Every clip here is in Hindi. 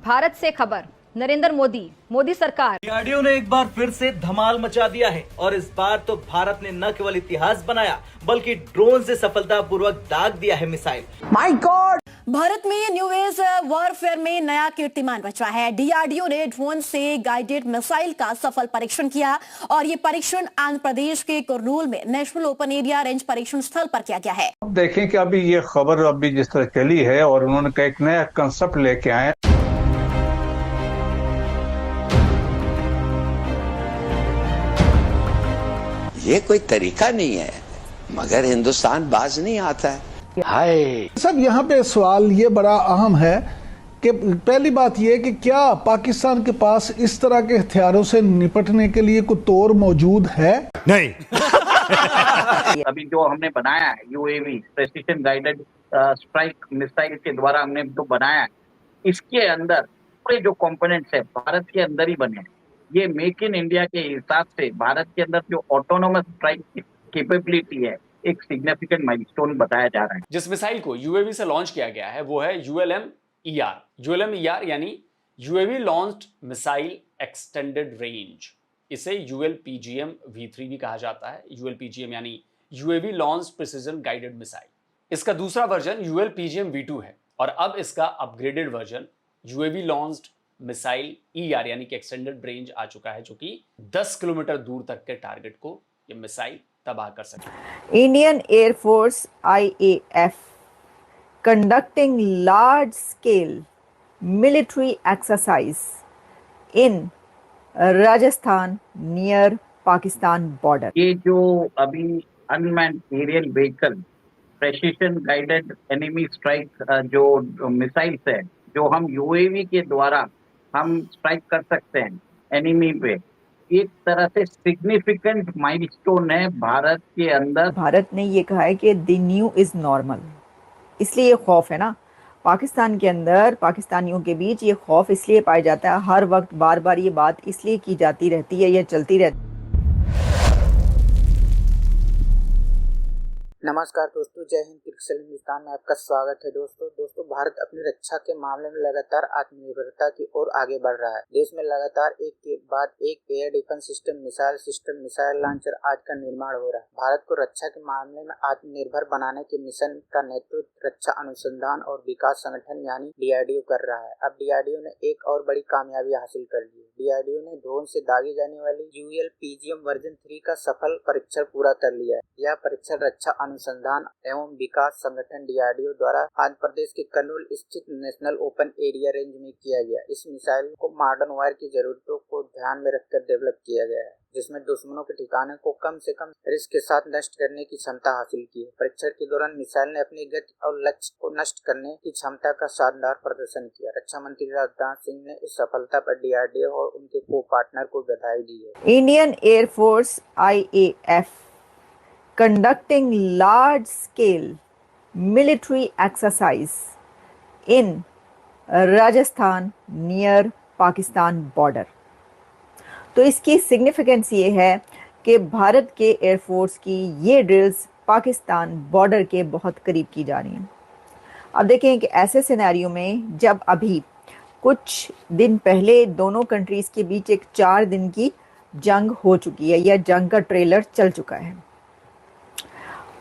भारत से खबर, नरेंद्र मोदी सरकार। डीआरडीओ ने एक बार फिर से धमाल मचा दिया है और इस बार तो भारत ने न केवल इतिहास बनाया बल्कि ड्रोन से सफलतापूर्वक दाग दिया है मिसाइल। My God! भारत में न्यू एज वॉरफेयर में नया कीर्तिमान रचा है। डीआरडीओ ने ड्रोन से गाइडेड मिसाइल का सफल परीक्षण किया और ये परीक्षण आंध्र प्रदेश के कुर्नूल में नेशनल ओपन एरिया रेंज परीक्षण स्थल पर किया गया है। देखें कि अभी ये खबर अभी जिस तरह चली है और उन्होंने एक नया कंसेप्ट लेके आए। ये कोई तरीका नहीं है, मगर हिंदुस्तान बाज नहीं आता है। हाय सब यहाँ पे सवाल ये बड़ा अहम है कि पहली बात ये कि क्या पाकिस्तान के पास इस तरह के हथियारों से निपटने के लिए कोई तौर मौजूद है? नहीं। अभी जो हमने बनाया है UAV precision guided strike missile के द्वारा हमने जो बनाया है, इसके अंदर पूरे जो कंपोनेंट्स है भारत के अंदर ही बने हैं। ये मेक इन इंडिया के हिसाब से भारत के अंदर जो ऑटोनोमस स्ट्राइक कैपेबिलिटी है, एक सिग्निफिकेंट माइलस्टोन बताया जा रहा है। जिस मिसाइल को यूएवी से लॉन्च किया गया है वो है यूएलएम यानी UAV launched missile extended range. इसे यूएलपीजीएम V3 भी कहा जाता है। यूएलपीजीएम यानी UAV launched precision guided missile. इसका दूसरा वर्जन यूएलपीजीएम V2 है और अब इसका upgraded version UAV launched missile ER यानी कि एक्सटेंडेड रेंज आ चुका है, जो कि 10 किलोमीटर दूर तक के टारगेट को ये मिसाइल तबाह कर सके। Indian air force IAF conducting large scale military exercise in Rajasthan near Pakistan border। ये जो अभी unmanned aerial vehicle precision guided enemy strike जो मिसाइल्स है, जो हम यूएवी के द्वारा हम स्ट्राइक कर सकते हैं एनिमी पे, एक तरह से सिग्निफिकेंट माइलस्टोन है भारत के अंदर। भारत ने ये कहा है कि द न्यू इज नॉर्मल, इसलिए ये खौफ है ना पाकिस्तान के अंदर, पाकिस्तानियों के बीच ये खौफ इसलिए पाया जाता है। हर वक्त बार बार ये बात इसलिए की जाती रहती है, ये चलती रहती है। नमस्कार दोस्तों, जय हिंद। क्रिकेट हिंदुस्तान में आपका स्वागत है। दोस्तों भारत अपनी रक्षा के मामले में लगातार आत्मनिर्भरता की ओर आगे बढ़ रहा है। देश में लगातार एक के बाद एक air defence system, missile launcher आज का निर्माण हो रहा है। भारत को रक्षा के मामले में आत्मनिर्भर बनाने के मिशन का नेतृत्व रक्षा अनुसंधान और विकास संगठन यानी डीआरडीओ कर रहा है। अब डीआरडीओ ने एक और बड़ी कामयाबी हासिल कर ली है। डीआरडीओ ने ड्रोन से दागी जाने वाली यूएलपीजीएम वर्जन 3 का सफल परीक्षण पूरा कर लिया है। यह परीक्षण रक्षा अनुसंधान एवं विकास संगठन डीआरडीओ द्वारा आंध्र प्रदेश के कर्नूल स्थित नेशनल ओपन एरिया रेंज में किया गया। इस मिसाइल को मॉडर्न वार की जरूरतों को ध्यान में रखकर डेवलप किया गया है, जिसमें दुश्मनों के ठिकाने को कम से कम रिस्क के साथ नष्ट करने की क्षमता हासिल की है। परीक्षण के दौरान मिसाइल ने अपनी गति और लक्ष्य को नष्ट करने की क्षमता का शानदार प्रदर्शन किया। रक्षा मंत्री राजनाथ सिंह ने इस सफलता पर डीआरडीओ और उनके को पार्टनर को बधाई दी है। Indian air force IAF conducting large scale military exercise in Rajasthan near Pakistan border। तो इसकी सिग्निफिकेंस ये है कि भारत के एयरफोर्स की ये ड्रिल्स पाकिस्तान बॉर्डर के बहुत करीब की जा रही हैं। अब देखें कि ऐसे सिनेरियो में जब अभी कुछ दिन पहले दोनों कंट्रीज़ के बीच एक 4 दिन की जंग हो चुकी है या जंग का ट्रेलर चल चुका है,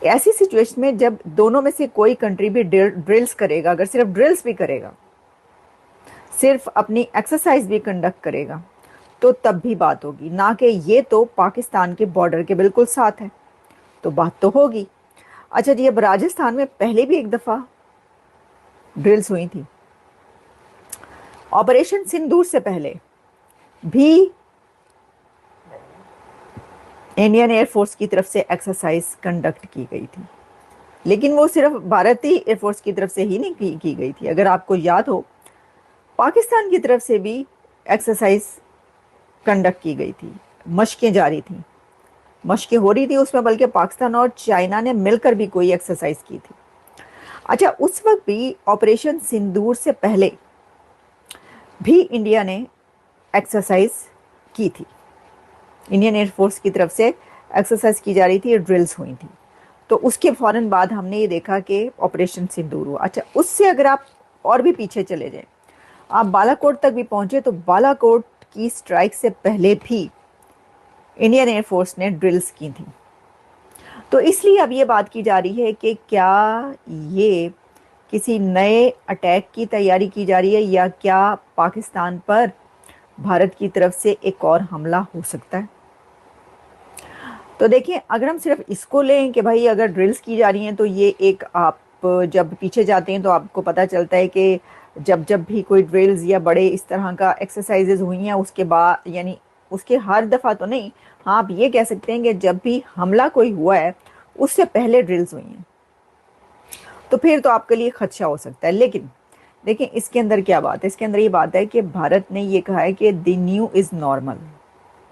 ऐसी सिचुएशन में जब दोनों में से कोई कंट्री भी ड्रिल्स करेगा, अगर सिर्फ ड्रिल्स भी करेगा, सिर्फ अपनी एक्सरसाइज भी कंडक्ट करेगा, तो तब भी बात होगी। ना कि ये तो पाकिस्तान के बॉर्डर के बिल्कुल साथ है, तो बात तो होगी। अच्छा जी, अब राजस्थान में पहले भी एक दफ़ा ड्रिल्स हुई थी। ऑपरेशन सिंदूर से पहले भी इंडियन एयरफोर्स की तरफ से एक्सरसाइज कंडक्ट की गई थी, लेकिन वो सिर्फ भारतीय एयरफोर्स की तरफ से ही नहीं की गई थी। अगर आपको याद हो, पाकिस्तान की तरफ से भी एक्सरसाइज कंडक्ट की गई थी, मशकें जारी थी, मशकें हो रही थी उसमें, बल्कि पाकिस्तान और चाइना ने मिलकर भी कोई एक्सरसाइज की थी। अच्छा, उस वक्त भी ऑपरेशन सिंदूर से पहले भी इंडिया ने एक्सरसाइज की थी। इंडियन एयरफोर्स की तरफ से एक्सरसाइज की जा रही थी, ड्रिल्स हुई थी। तो उसके फ़ौरन बाद हमने ये देखा कि ऑपरेशन सिंदूर हुआ। अच्छा, उससे अगर आप और भी पीछे चले जाएं, आप बालाकोट तक भी पहुंचे तो बालाकोट की स्ट्राइक से पहले भी इंडियन एयरफोर्स ने ड्रिल्स की थी। तो इसलिए अब ये बात की जा रही है कि क्या ये किसी नए अटैक की तैयारी की जा रही है या क्या पाकिस्तान पर भारत की तरफ से एक और हमला हो सकता है। तो देखिए, अगर हम सिर्फ इसको लें कि भाई अगर ड्रिल्स की जा रही हैं तो ये एक, आप जब पीछे जाते हैं तो आपको पता चलता है कि जब जब भी कोई ड्रिल्स या बड़े इस तरह का एक्सरसाइजेज हुई हैं उसके बाद, यानी उसके हर दफ़ा तो नहीं, हाँ आप ये कह सकते हैं कि जब भी हमला कोई हुआ है उससे पहले ड्रिल्स हुई हैं, तो फिर तो आपके लिए खदशा हो सकता है। लेकिन देखिए इसके अंदर क्या बात है, इसके अंदर ये बात है कि भारत ने ये कहा है कि द न्यू इज़ नॉर्मल,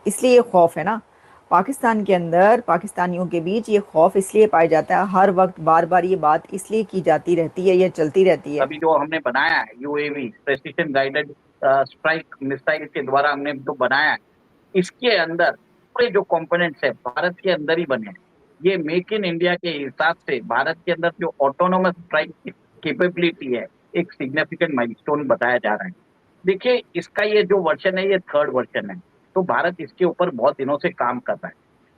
इसलिए ये खौफ है ना पाकिस्तान के अंदर, पाकिस्तानियों के बीच ये खौफ इसलिए पाया जाता है, हर वक्त बार बार ये बात इसलिए की जाती रहती है, ये चलती रहती है। अभी जो हमने बनाया है UAV precision guided strike missile के द्वारा हमने जो बनाया है, इसके अंदर पूरे जो कंपोनेंट्स है भारत के अंदर ही बने हैं। ये मेक इन इंडिया के हिसाब से भारत के अंदर जो ऑटोनोमस स्ट्राइक कैपेबिलिटी है, एक सिग्निफिकेंट माइलस्टोन बताया जा रहा है। देखिए इसका ये जो वर्जन है, ये 3rd वर्जन है, तो भारत इसके ऊपर बहुत दिनों से काम कर रहा है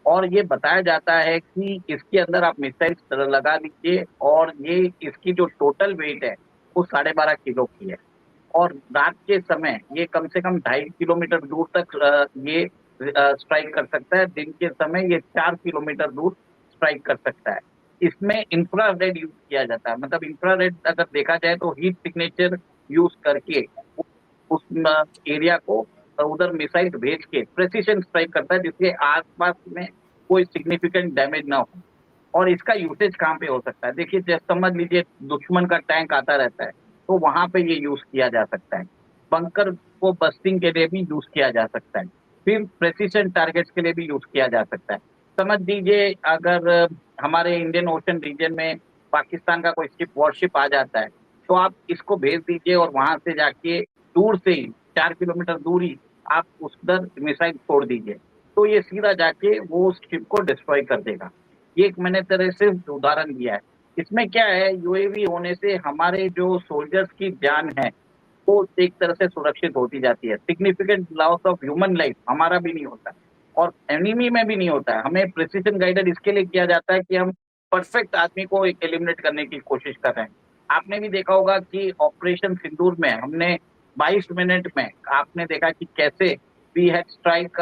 और ये बताया जाता है कि इसके अंदर आप मिसाइल लगा दीजिए और ये इसकी जो टोटल वेट है वो 12.5 किलो की है और रात के समय ये कम से कम 2.5 किलोमीटर दूर तक ये स्ट्राइक कर सकता है, दिन के समय ये 4 किलोमीटर दूर स्ट्राइक कर सकता है। इसमें इंफ्रारेड यूज किया जाता है, मतलब इंफ्रारेड अगर देखा जाए तो हीट सिग्नेचर यूज करके उस एरिया को उधर मिसाइल भेज के प्रेसिशन स्ट्राइक करता है जिसके आसपास में कोई सिग्निफिकेंट डैमेज ना हो। और इसका यूसेज कहाँ पे हो सकता है, देखिए जैसे समझ लीजिए दुश्मन का टैंक आता रहता है तो वहां पे ये यूज किया जा सकता है, बंकर को बस्टिंग के लिए भी यूज किया जा सकता है, फिर प्रेसिशन टारगेट्स के लिए भी यूज किया जा सकता है। समझ लीजिए अगर हमारे इंडियन ओशन रीजन में पाकिस्तान का कोई शिप वॉरशिप आ जाता है तो आप इसको भेज दीजिए और वहां से जाके दूर से ही 4 किलोमीटर दूर ही आप उधर मिसाइल छोड़ दीजिए तो ये सीधा जाके वो उस शिप को डिस्ट्रॉय कर देगा। ये एक मैंने तरह से उदाहरण दिया है। इसमें क्या है, यूएवी होने से हमारे जो सोल्जर्स की जान है वो एक तरह से सुरक्षित होती जाती है। Significant loss of human life हमारा भी नहीं होता और एनिमी में भी नहीं होता है। हमें प्रिसीजन गाइडेड इसके लिए किया जाता है कि हम परफेक्ट आदमी को एलिमिनेट करने की कोशिश कर रहे हैं। आपने भी देखा होगा कि ऑपरेशन सिंदूर में हमने 22 मिनट में आपने देखा कि कैसे we had strike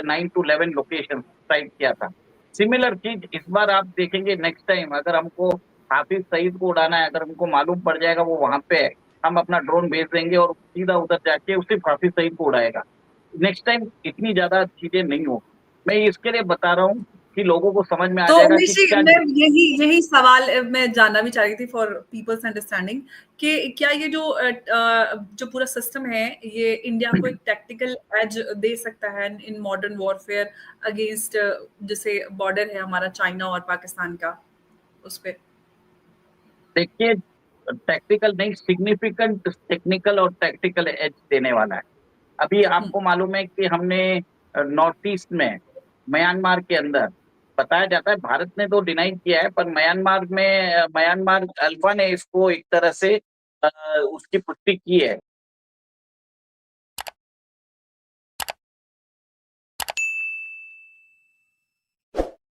9 to 11 location strike किया था। सिमिलर चीज इस बार आप देखेंगे नेक्स्ट टाइम, अगर हमको हाफिज सईद को उड़ाना है, अगर हमको मालूम पड़ जाएगा वो वहां पे है, हम अपना ड्रोन भेज देंगे और सीधा उधर जाके सिर्फ हाफिज सईद को उड़ाएगा। नेक्स्ट टाइम इतनी ज्यादा चीजें नहीं हो। मैं इसके लिए बता रहा हूँ कि लोगों को समझ में आ तो जाएगा कि क्या यही सवाल मैं जानना भी चाह रही थी फॉर पीपल्स अंडरस्टैंडिंग कि क्या ये जो पूरा सिस्टम है ये इंडिया को एक टैक्टिकल एज दे सकता है इन मॉडर्न वॉरफेयर अगेंस्ट जैसे बॉर्डर है हमारा चाइना और पाकिस्तान का, उस पे। देखिए टैक्टिकल नहीं, सिग्निफिकेंट टेक्निकल और टैक्टिकल एज देने वाला है। अभी आपको मालूम है कि हमने नॉर्थ ईस्ट में म्यांमार के अंदर बताया जाता है, भारत ने तो डिनाई किया है, पर म्यांमार अल्फा ने इसको एक तरह से उसकी पुष्टि की है